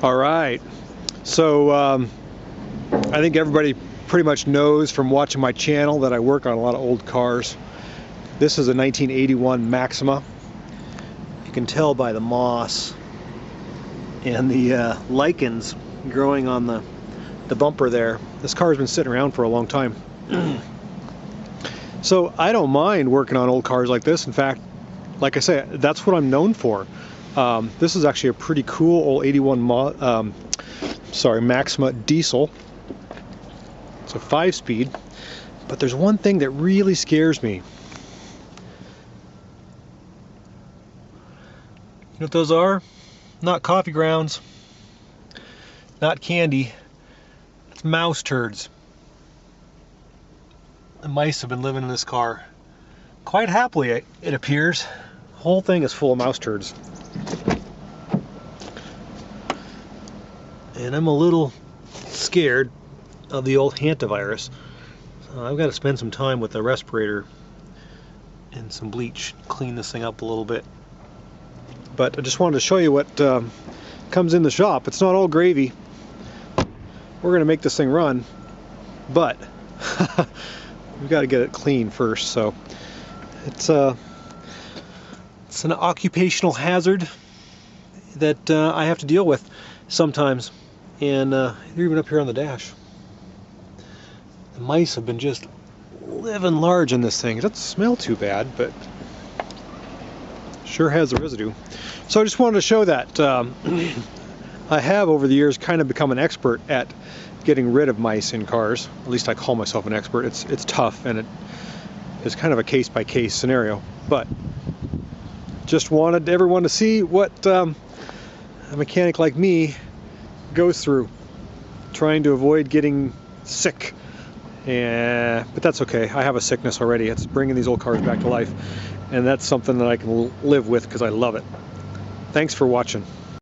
All right, so I think everybody pretty much knows from watching my channel that I work on a lot of old cars. This is a 1981 Maxima. You can tell by the moss and the lichens growing on the bumper there. This car has been sitting around for a long time. So I don't mind working on old cars like this. In fact, like I say, that's what I'm known for. This is actually a pretty cool old 81 Maxima diesel. It's a 5-speed, but there's one thing that really scares me. You know what those are? Not coffee grounds, not candy, it's mouse turds. The mice have been living in this car quite happily, it appears. The whole thing is full of mouse turds. And I'm a little scared of the old Hantavirus. So I've got to spend some time with the respirator and some bleach, clean this thing up a little bit. But I just wanted to show you what comes in the shop. It's not all gravy. We're going to make this thing run, but we've got to get it clean first. So it's an occupational hazard that I have to deal with sometimes. And they're even up here on the dash. The mice have been just living large in this thing. It doesn't smell too bad, but sure has the residue. So I just wanted to show that I have over the years kind of become an expert at getting rid of mice in cars. At least I call myself an expert. It's tough, and it is kind of a case-by-case scenario. But just wanted everyone to see what a mechanic like me goes through trying to avoid getting sick. But that's okay. I have a sickness already. It's bringing these old cars back to life, and that's something that I can live with because I love it. Thanks for watching.